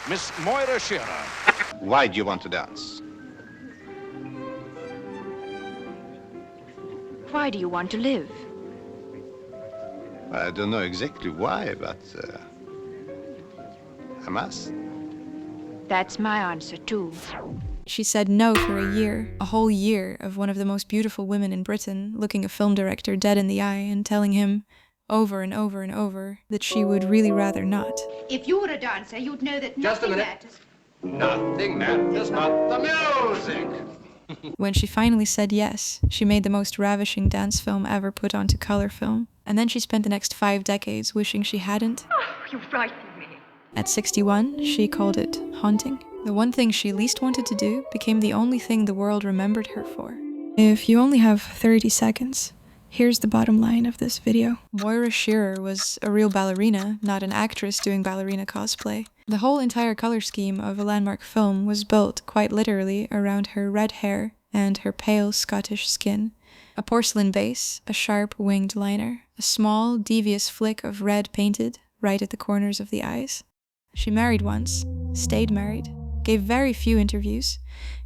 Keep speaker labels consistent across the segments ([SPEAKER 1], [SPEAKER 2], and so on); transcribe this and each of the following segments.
[SPEAKER 1] Miss Moira Shearer.
[SPEAKER 2] Why do you want to dance?
[SPEAKER 3] Why do you want to live?
[SPEAKER 2] I don't know exactly why, but I must.
[SPEAKER 3] That's my answer too.
[SPEAKER 4] She said no for a year, a whole year of one of the most beautiful women in Britain looking a film director dead in the eye and telling him over and over and over that she would really rather not.
[SPEAKER 5] If you were a dancer, you'd know that
[SPEAKER 6] Just a
[SPEAKER 5] nothing
[SPEAKER 6] minute.
[SPEAKER 5] matters.
[SPEAKER 6] Nothing matters but the music.
[SPEAKER 4] When she finally said yes, she made the most ravishing dance film ever put onto color film. And then she spent the next 5 decades wishing she hadn't.
[SPEAKER 5] Oh, you frighten me.
[SPEAKER 4] At 61, she called it haunting. The one thing she least wanted to do became the only thing the world remembered her for. If you only have 30 seconds, here's the bottom line of this video. Moira Shearer was a real ballerina, not an actress doing ballerina cosplay. The whole entire color scheme of a landmark film was built quite literally around her red hair and her pale Scottish skin. A porcelain base, a sharp winged liner, a small devious flick of red painted right at the corners of the eyes. She married once, stayed married, gave very few interviews,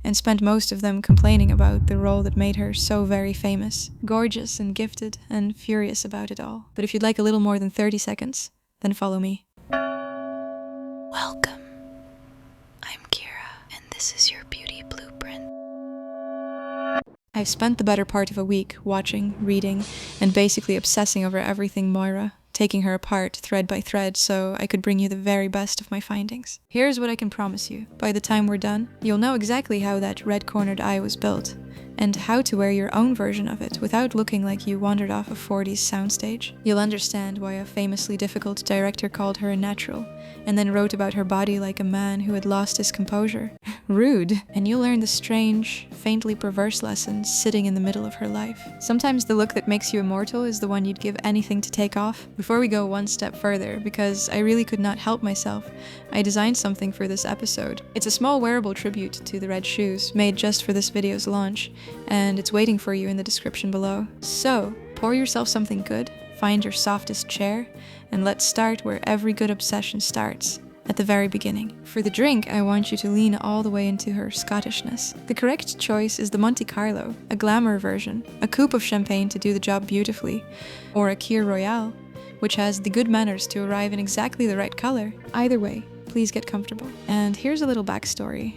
[SPEAKER 4] and spent most of them complaining about the role that made her so very famous, gorgeous and gifted and furious about it all. But if you'd like a little more than 30 seconds, then follow me. Welcome. I'm Kira, and this is your beauty blueprint. I've spent the better part of a week watching, reading, and basically obsessing over everything Moira, taking her apart thread by thread so I could bring you the very best of my findings. Here's what I can promise you. By the time we're done, you'll know exactly how that red-cornered eye was built, and how to wear your own version of it without looking like you wandered off a 40s soundstage. You'll understand why a famously difficult director called her a natural, and then wrote about her body like a man who had lost his composure. Rude! And you'll learn the strange, faintly perverse lessons sitting in the middle of her life. Sometimes the look that makes you immortal is the one you'd give anything to take off. Before we go one step further, because I really could not help myself, I designed something for this episode. It's a small wearable tribute to the red shoes, made just for this video's launch, and it's waiting for you in the description below. So, pour yourself something good, find your softest chair, and let's start where every good obsession starts, at the very beginning. For the drink, I want you to lean all the way into her Scottishness. The correct choice is the Monte Carlo, a glamour version, a coupe of champagne to do the job beautifully, or a Kir Royale, which has the good manners to arrive in exactly the right color. Either way, please get comfortable. And here's a little backstory.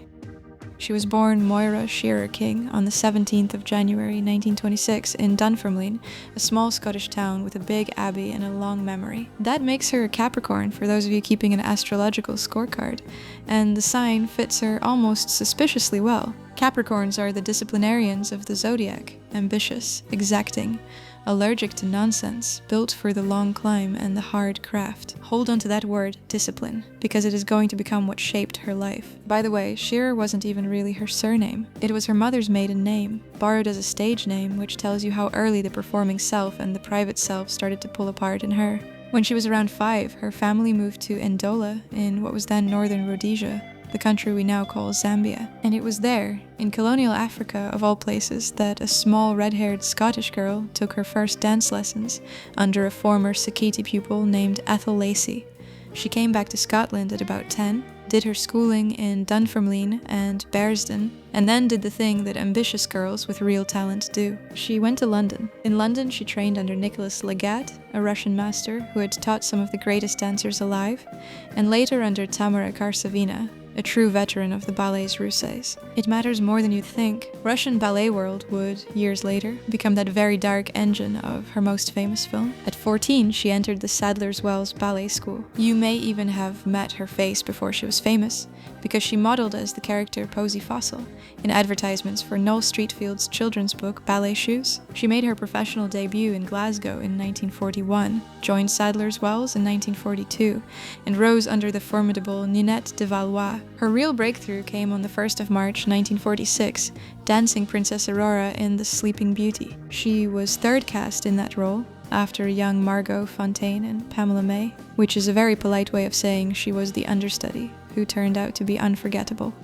[SPEAKER 4] She was born Moira Shearer King on the 17th of January 1926 in Dunfermline, a small Scottish town with a big abbey and a long memory. That makes her a Capricorn for those of you keeping an astrological scorecard, and the sign fits her almost suspiciously well. Capricorns are the disciplinarians of the zodiac, ambitious, exacting, allergic to nonsense, built for the long climb and the hard craft. Hold on to that word, discipline, because it is going to become what shaped her life. By the way, Shearer wasn't even really her surname. It was her mother's maiden name, borrowed as a stage name, which tells you how early the performing self and the private self started to pull apart in her. When she was around 5, her family moved to Ndola in what was then northern Rhodesia, the country we now call Zambia. And it was there, in colonial Africa of all places, that a small red-haired Scottish girl took her first dance lessons under a former Sakiti pupil named Ethel Lacey. She came back to Scotland at about 10, did her schooling in Dunfermline and Bearsden, and then did the thing that ambitious girls with real talent do. She went to London. In London, she trained under Nicholas Legat, a Russian master who had taught some of the greatest dancers alive, and later under Tamara Karsavina, a true veteran of the ballets russes. It matters more than you'd think. Russian ballet world would, years later, become that very dark engine of her most famous film. At 14, she entered the Sadler's Wells Ballet School. You may even have met her face before she was famous, because she modeled as the character Posy Fossil in advertisements for Noel Streatfeild's children's book Ballet Shoes. She made her professional debut in Glasgow in 1941, joined Sadler's Wells in 1942, and rose under the formidable Ninette de Valois. Her real breakthrough came on the 1st of March 1946, dancing Princess Aurora in The Sleeping Beauty. She was third cast in that role, after young Margot Fontaine and Pamela May, which is a very polite way of saying she was the understudy, who turned out to be unforgettable.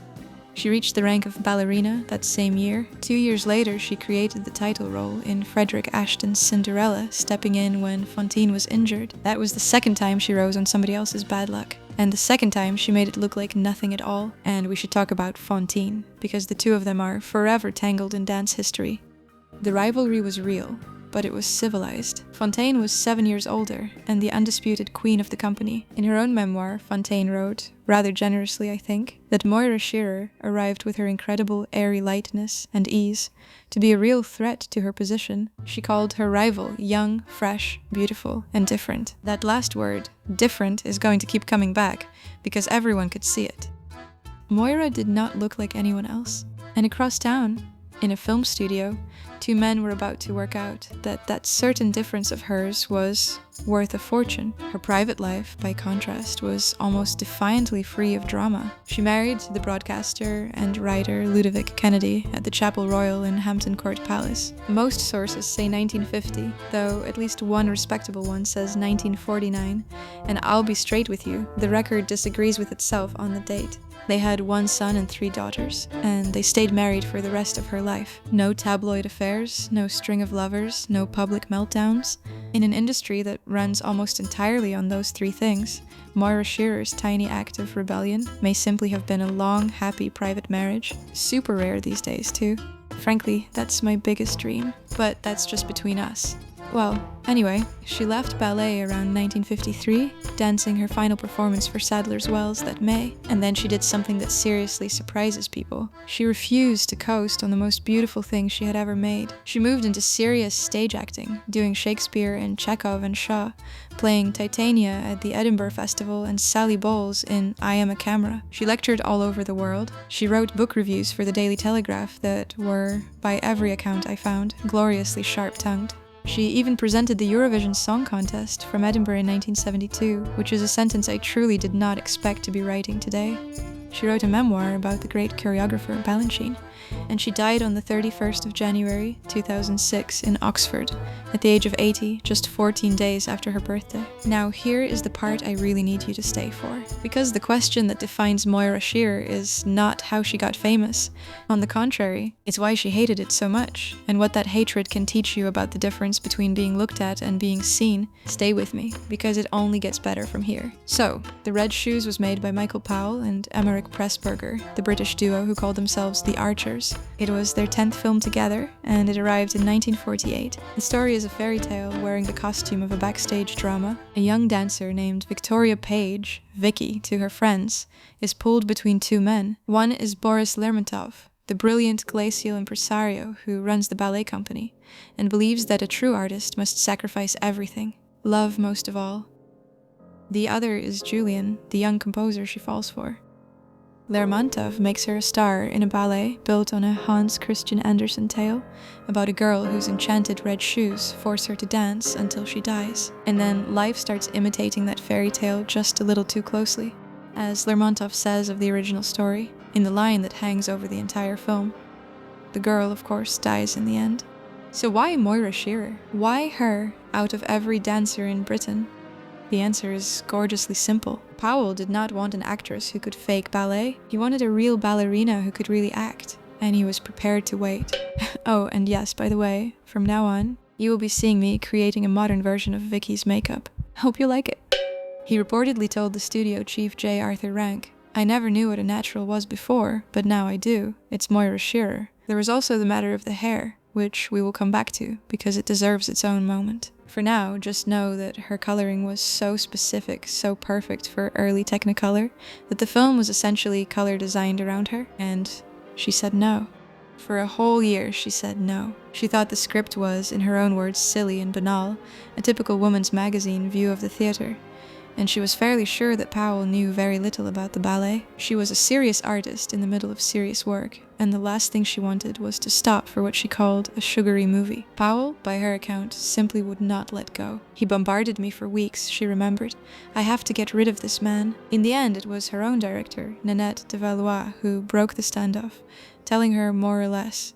[SPEAKER 4] She reached the rank of ballerina that same year. 2 years later, she created the title role in Frederick Ashton's Cinderella, stepping in when Fontaine was injured. That was the second time she rose on somebody else's bad luck. and the second time she made it look like nothing at all. And we should talk about Fantine, because the two of them are forever tangled in dance history. The rivalry was real, but it was civilized. Fontaine was 7 years older and the undisputed queen of the company. In her own memoir, Fontaine wrote, rather generously I think, that Moira Shearer arrived with her incredible airy lightness and ease to be a real threat to her position. She called her rival young, fresh, beautiful, and different. That last word, different, is going to keep coming back because everyone could see it. Moira did not look like anyone else. And across town, in a film studio, two men were about to work out that certain difference of hers was worth a fortune. Her private life, by contrast, was almost defiantly free of drama. She married the broadcaster and writer Ludovic Kennedy at the Chapel Royal in Hampton Court Palace. Most sources say 1950, though at least one respectable one says 1949, and I'll be straight with you, the record disagrees with itself on the date. They had 1 son and 3 daughters, and they stayed married for the rest of her life. No tabloid affairs, no string of lovers, no public meltdowns. In an industry that runs almost entirely on those 3 things, Moira Shearer's tiny act of rebellion may simply have been a long, happy private marriage. Super rare these days, too. Frankly, that's my biggest dream, but that's just between us. Well, anyway, she left ballet around 1953, dancing her final performance for Sadler's Wells that May, and then she did something that seriously surprises people. She refused to coast on the most beautiful thing she had ever made. She moved into serious stage acting, doing Shakespeare and Chekhov and Shaw, playing Titania at the Edinburgh Festival and Sally Bowles in I Am a Camera. She lectured all over the world. She wrote book reviews for the Daily Telegraph that were, by every account I found, gloriously sharp-tongued. She even presented the Eurovision Song Contest from Edinburgh in 1972, which is a sentence I truly did not expect to be writing today. She wrote a memoir about the great choreographer Balanchine, and she died on the 31st of January 2006 in Oxford, at the age of 80, just 14 days after her birthday. Now here is the part I really need you to stay for, because the question that defines Moira Shearer is not how she got famous. On the contrary, it's why she hated it so much, and what that hatred can teach you about the difference between being looked at and being seen. Stay with me, because it only gets better from here. So, The Red Shoes was made by Michael Powell and Emeric Pressburger, the British duo who called themselves the Archers. It was their 10th film together, and it arrived in 1948. The story is a fairy tale wearing the costume of a backstage drama. A young dancer named Victoria Page, Vicky to her friends, is pulled between 2 men. One is Boris Lermontov, the brilliant glacial impresario who runs the ballet company, and believes that a true artist must sacrifice everything, love most of all. The other is Julien, the young composer she falls for. Lermontov makes her a star in a ballet built on a Hans Christian Andersen tale about a girl whose enchanted red shoes force her to dance until she dies. And then life starts imitating that fairy tale just a little too closely, as Lermontov says of the original story, in the line that hangs over the entire film. The girl, of course, dies in the end. So why Moira Shearer? Why her out of every dancer in Britain? The answer is gorgeously simple. Powell did not want an actress who could fake ballet. He wanted a real ballerina who could really act, and he was prepared to wait. Oh, and yes, by the way, from now on, you will be seeing me creating a modern version of Vicky's makeup. Hope you like it. He reportedly told the studio chief J. Arthur Rank, "I never knew what a natural was before, but now I do. It's Moira Shearer." There was also the matter of the hair, which we will come back to, because it deserves its own moment. For now, just know that her coloring was so specific, so perfect for early Technicolor, that the film was essentially color designed around her, and she said no. For a whole year, she said no. She thought the script was, in her own words, silly and banal, a typical woman's magazine view of the theater, and she was fairly sure that Powell knew very little about the ballet. She was a serious artist in the middle of serious work, and the last thing she wanted was to stop for what she called a sugary movie. Powell, by her account, simply would not let go. "He bombarded me for weeks," she remembered. "I have to get rid of this man." In the end, it was her own director, Nanette de Valois, who broke the standoff, telling her more or less,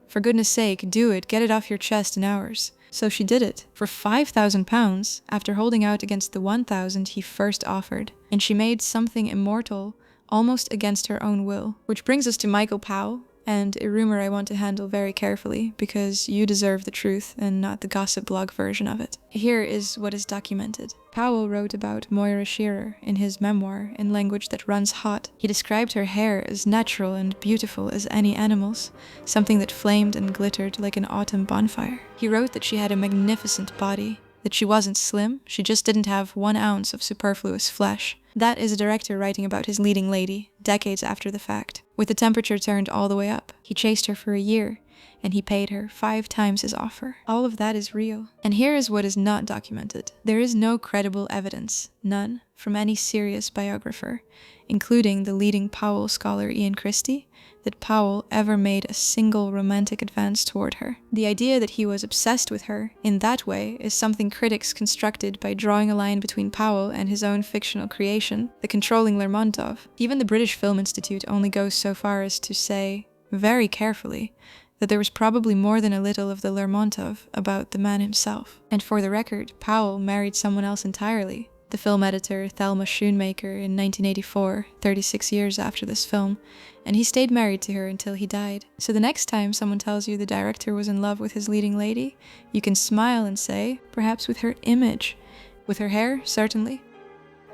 [SPEAKER 4] "For goodness sake, do it, get it off your chest in hours." So she did it, for £5,000, after holding out against the 1,000 he first offered, and she made something immortal almost against her own will. Which brings us to Michael Powell and a rumor I want to handle very carefully because you deserve the truth and not the gossip blog version of it. Here is what is documented. Powell wrote about Moira Shearer in his memoir in language that runs hot. He described her hair as natural and beautiful as any animal's, something that flamed and glittered like an autumn bonfire. He wrote that she had a magnificent body, that she wasn't slim, she just didn't have 1 ounce of superfluous flesh. That is a director writing about his leading lady, decades after the fact, with the temperature turned all the way up. He chased her for a year, and he paid her 5 times his offer. All of that is real. And here is what is not documented. There is no credible evidence, none, from any serious biographer, including the leading Powell scholar Ian Christie, that Powell ever made a single romantic advance toward her. The idea that he was obsessed with her in that way is something critics constructed by drawing a line between Powell and his own fictional creation, the controlling Lermontov. Even the British Film Institute only goes so far as to say, very carefully, that there was probably more than a little of the Lermontov about the man himself. And for the record, Powell married someone else entirely, the film editor Thelma Schoonmaker in 1984, 36 years after this film, and he stayed married to her until he died. So the next time someone tells you the director was in love with his leading lady, you can smile and say, perhaps with her image. With her hair, certainly.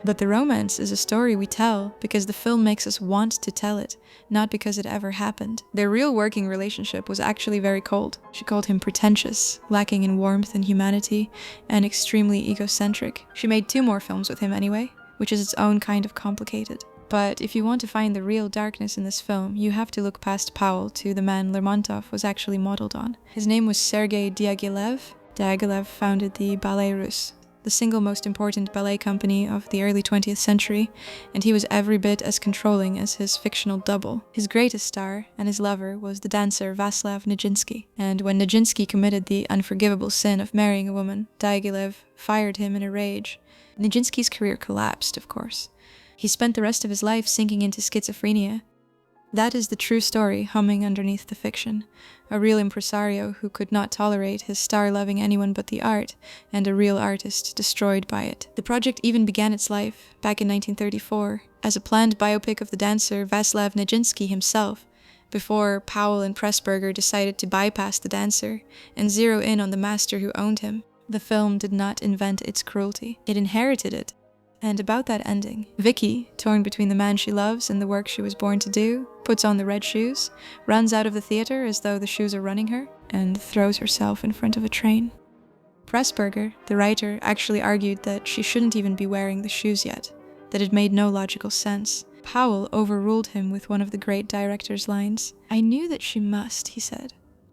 [SPEAKER 4] But the romance is a story we tell because the film makes us want to tell it, not because it ever happened. Their real working relationship was actually very cold. She called him pretentious, lacking in warmth and humanity, and extremely egocentric. She made 2 more films with him anyway, which is its own kind of complicated. But if you want to find the real darkness in this film, you have to look past Powell to the man Lermontov was actually modeled on. His name was Sergei Diaghilev. Diaghilev founded the Ballet Russe, the single most important ballet company of the early 20th century, and he was every bit as controlling as his fictional double. His greatest star and his lover was the dancer Vaslav Nijinsky, and when Nijinsky committed the unforgivable sin of marrying a woman, Diaghilev fired him in a rage. Nijinsky's career collapsed, of course. He spent the rest of his life sinking into schizophrenia. That is the true story humming underneath the fiction. A real impresario who could not tolerate his star loving anyone but the art, and a real artist destroyed by it. The project even began its life, back in 1934, as a planned biopic of the dancer Vaslav Nijinsky himself, before Powell and Pressburger decided to bypass the dancer and zero in on the master who owned him. The film did not invent its cruelty. It inherited it. And about that ending, Vicky, torn between the man she loves and the work she was born to do, puts on the red shoes, runs out of the theater as though the shoes are running her, and throws herself in front of a train. Pressburger, the writer, actually argued that she shouldn't even be wearing the shoes yet, that it made no logical sense. Powell overruled him with one of the great director's lines. "I knew that she must," he said.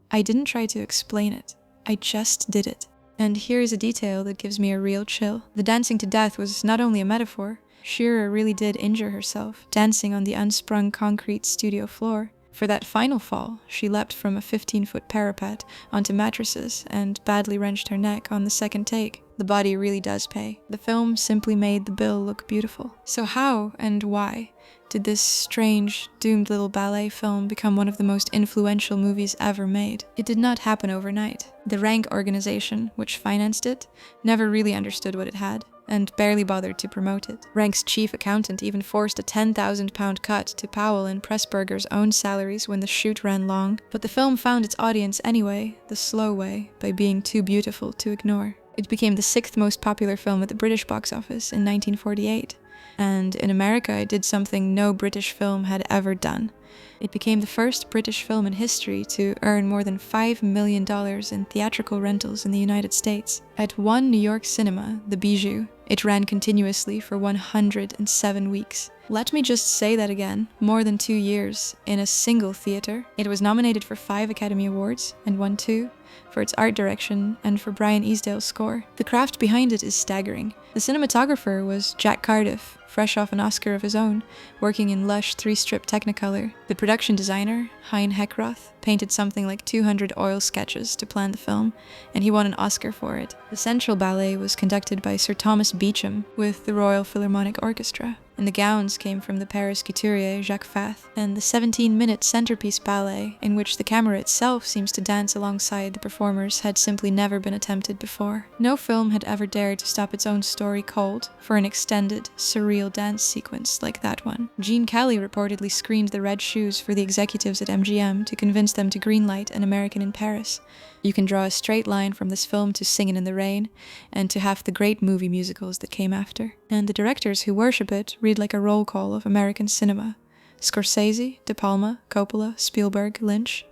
[SPEAKER 4] "I didn't try to explain it. I just did it." And here is a detail that gives me a real chill. The dancing to death was not only a metaphor. Shearer really did injure herself, dancing on the unsprung concrete studio floor. For that final fall, she leapt from a 15-foot parapet onto mattresses and badly wrenched her neck on the second take. The body really does pay. The film simply made the bill look beautiful. So how and why did this strange, doomed little ballet film become one of the most influential movies ever made? It did not happen overnight. The Rank organization, which financed it, never really understood what it had, and barely bothered to promote it. Rank's chief accountant even forced a £10,000 cut to Powell and Pressburger's own salaries when the shoot ran long, but the film found its audience anyway, the slow way, by being too beautiful to ignore. It became the 6th most popular film at the British box office in 1948. And in America, it did something no British film had ever done. It became the first British film in history to earn more than $5 million in theatrical rentals in the United States. At one New York cinema, the Bijou, it ran continuously for 107 weeks. Let me just say that again, more than 2 years, in a single theater. It was nominated for 5 Academy Awards, and won 2, for its art direction and for Brian Easdale's score. The craft behind it is staggering. The cinematographer was Jack Cardiff, fresh off an Oscar of his own, working in lush 3-strip Technicolor. The production designer, Hein Heckroth, painted something like 200 oil sketches to plan the film, and he won an Oscar for it. The central ballet was conducted by Sir Thomas Beecham with the Royal Philharmonic Orchestra, and the gowns came from the Paris couturier Jacques Fath, and the 17-minute centerpiece ballet, in which the camera itself seems to dance alongside the performers had simply never been attempted before. No film had ever dared to stop its own story cold for an extended, surreal dance sequence like that one. Gene Kelly reportedly screened the red shoes for the executives at MGM to convince them to greenlight An American in Paris. You can draw a straight line from this film to Singin' in the Rain, and to half the great movie musicals that came after. And the directors who worship it read like a roll call of American cinema. Scorsese, De Palma, Coppola, Spielberg, Lynch.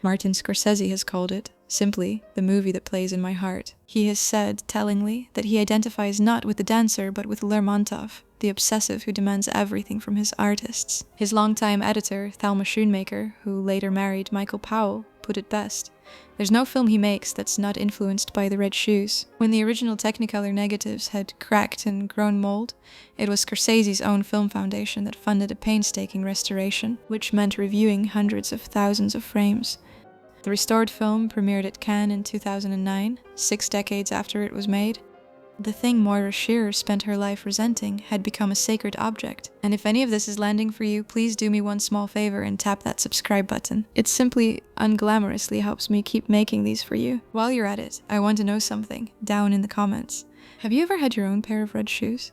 [SPEAKER 4] Martin Scorsese has called it, simply, the movie that plays in my heart. He has said, tellingly, that he identifies not with the dancer but with Lermontov, the obsessive who demands everything from his artists. His longtime editor, Thelma Schoonmaker, who later married Michael Powell, put it best. There's no film he makes that's not influenced by the red shoes. When the original Technicolor negatives had cracked and grown mold, it was Scorsese's own film foundation that funded a painstaking restoration, which meant reviewing hundreds of thousands of frames. The restored film premiered at Cannes in 2009, 6 decades after it was made. The thing Moira Shearer spent her life resenting had become a sacred object, and if any of this is landing for you, please do me one small favor and tap that subscribe button. It simply unglamorously helps me keep making these for you. While you're at it, I want to know something, down in the comments. Have you ever had your own pair of red shoes?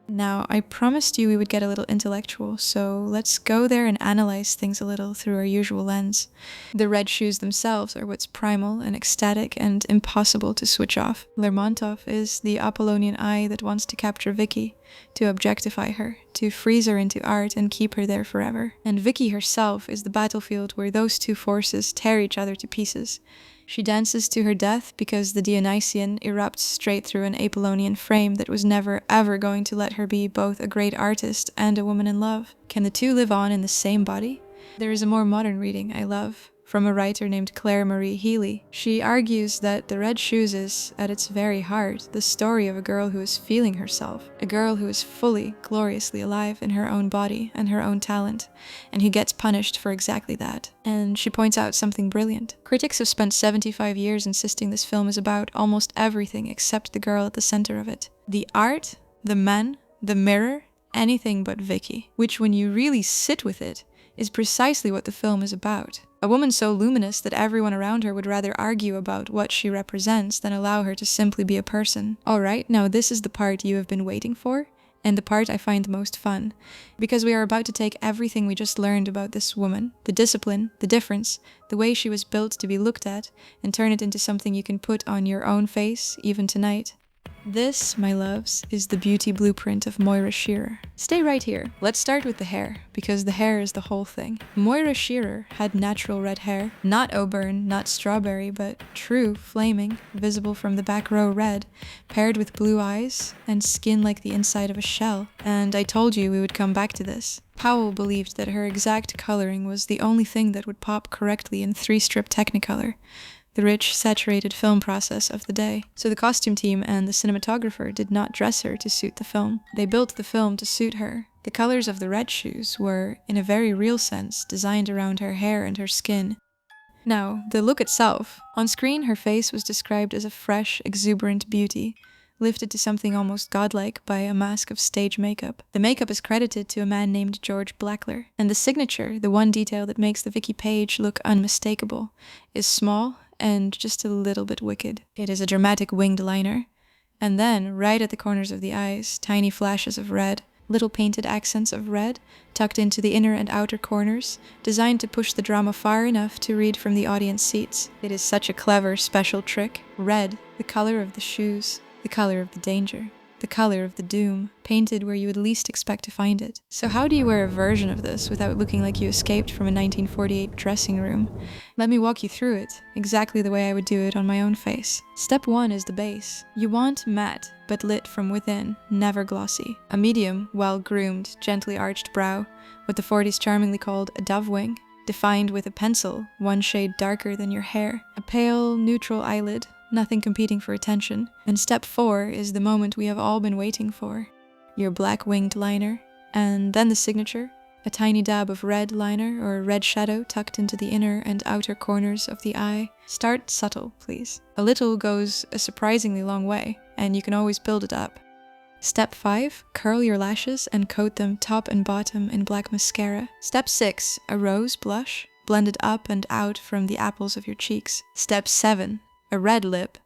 [SPEAKER 4] Now, I promised you we would get a little intellectual, so let's go there and analyze things a little through our usual lens. The red shoes themselves are what's primal and ecstatic and impossible to switch off. Lermontov is the Apollonian eye that wants to capture Vicky, to objectify her, to freeze her into art and keep her there forever. And Vicky herself is the battlefield where those two forces tear each other to pieces. She dances to her death because the Dionysian erupts straight through an Apollonian frame that was never ever going to let her be both a great artist and a woman in love. Can the two live on in the same body? There is a more modern reading I love, from a writer named Claire Marie Healy. She argues that The Red Shoes is, at its very heart, the story of a girl who is feeling herself, a girl who is fully, gloriously alive in her own body and her own talent, and who gets punished for exactly that. And she points out something brilliant. Critics have spent 75 years insisting this film is about almost everything except the girl at the center of it. The art, the men, the mirror, anything but Vicky, which when you really sit with it, is precisely what the film is about. A woman so luminous that everyone around her would rather argue about what she represents than allow her to simply be a person. Alright, now this is the part you have been waiting for, and the part I find the most fun, because we are about to take everything we just learned about this woman, the discipline, the difference, the way she was built to be looked at, and turn it into something you can put on your own face, even tonight. This, my loves, is the beauty blueprint of Moira Shearer. Stay right here. Let's start with the hair, because the hair is the whole thing. Moira Shearer had natural red hair, not auburn, not strawberry, but true, flaming, visible from the back row red, paired with blue eyes and skin like the inside of a shell. And I told you we would come back to this. Powell believed that her exact coloring was the only thing that would pop correctly in 3-strip Technicolor, the rich, saturated film process of the day. So the costume team and the cinematographer did not dress her to suit the film. They built the film to suit her. The colors of the red shoes were, in a very real sense, designed around her hair and her skin. Now, the look itself. On screen, her face was described as a fresh, exuberant beauty, lifted to something almost godlike by a mask of stage makeup. The makeup is credited to a man named George Blackler, and the signature, the one detail that makes the Vicky page look unmistakable, is small and just a little bit wicked. It is a dramatic winged liner, and then, right at the corners of the eyes, tiny flashes of red, little painted accents of red, tucked into the inner and outer corners, designed to push the drama far enough to read from the audience seats. It is such a clever, special trick. Red, the color of the shoes, the color of the danger, the color of the doom, painted where you would least expect to find it. So how do you wear a version of this without looking like you escaped from a 1948 dressing room? Let me walk you through it, exactly the way I would do it on my own face. Step 1 is the base. You want matte, but lit from within, never glossy. A medium, well-groomed, gently arched brow, what the 40s charmingly called a dove wing, defined with a pencil, one shade darker than your hair. A pale, neutral eyelid, nothing competing for attention. And step 4 is the moment we have all been waiting for. Your black winged liner, and then the signature, a tiny dab of red liner or red shadow tucked into the inner and outer corners of the eye. Start subtle, please. A little goes a surprisingly long way, and you can always build it up. Step 5, curl your lashes and coat them top and bottom in black mascara. Step 6, a rose blush. blended up and out from the apples of your cheeks. Step 7. A red lip.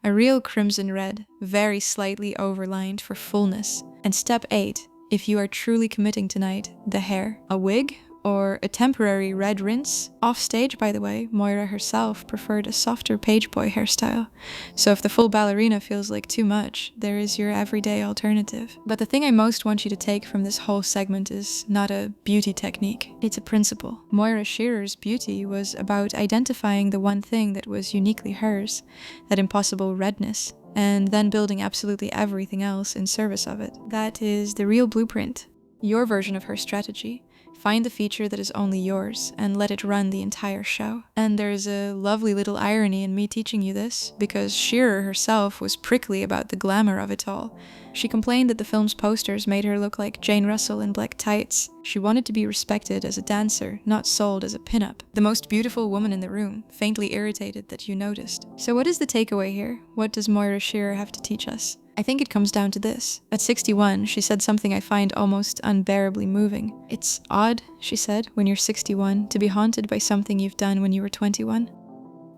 [SPEAKER 4] A real crimson red, very slightly overlined for fullness. And step 8. If you are truly committing tonight, the hair. A wig? Or a temporary red rinse? Off stage, by the way, Moira herself preferred a softer page boy hairstyle. So if the full ballerina feels like too much, there is your everyday alternative. But the thing I most want you to take from this whole segment is not a beauty technique. It's a principle. Moira Shearer's beauty was about identifying the one thing that was uniquely hers, that impossible redness, and then building absolutely everything else in service of it. That is the real blueprint. Your version of her strategy. Find the feature that is only yours and let it run the entire show. And there's a lovely little irony in me teaching you this, because Shearer herself was prickly about the glamour of it all. She complained that the film's posters made her look like Jane Russell in black tights. She wanted to be respected as a dancer, not sold as a pinup. The most beautiful woman in the room, faintly irritated that you noticed. So what is the takeaway here? What does Moira Shearer have to teach us? I think it comes down to this. At 61, she said something I find almost unbearably moving. It's odd, she said, when you're 61, to be haunted by something you've done when you were 21.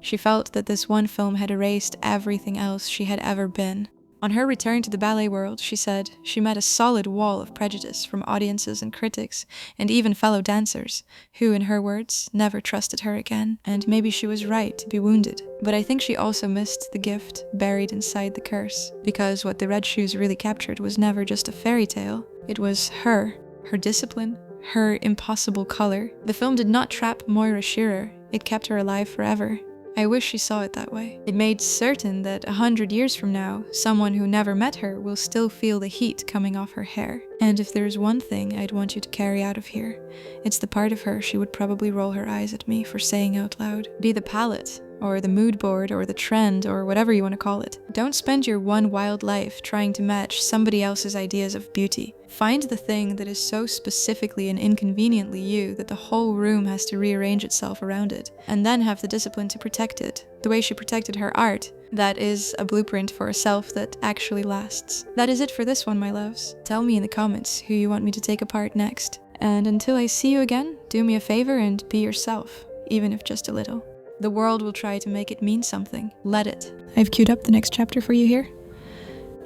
[SPEAKER 4] She felt that this one film had erased everything else she had ever been. On her return to the ballet world, she said, she met a solid wall of prejudice from audiences and critics, and even fellow dancers, who, in her words, never trusted her again. And maybe she was right to be wounded. But I think she also missed the gift buried inside the curse, because what the Red Shoes really captured was never just a fairy tale. It was her discipline, her impossible color. The film did not trap Moira Shearer, it kept her alive forever. I wish she saw it that way. It made certain that 100 years from now, someone who never met her will still feel the heat coming off her hair. And if there's one thing I'd want you to carry out of here, it's the part of her she would probably roll her eyes at me for saying out loud. Be the palette, or the mood board, or the trend, or whatever you want to call it. Don't spend your one wild life trying to match somebody else's ideas of beauty. Find the thing that is so specifically and inconveniently you that the whole room has to rearrange itself around it, and then have the discipline to protect it, the way she protected her art. That is a blueprint for a self that actually lasts. That is it for this one, my loves. Tell me in the comments who you want me to take apart next. And until I see you again, do me a favor and be yourself, even if just a little. The world will try to make it mean something. Let it. I've queued up the next chapter for you here.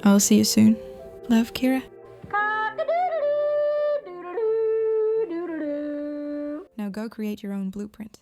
[SPEAKER 4] I'll see you soon. Love, Kira. Now go create your own blueprint.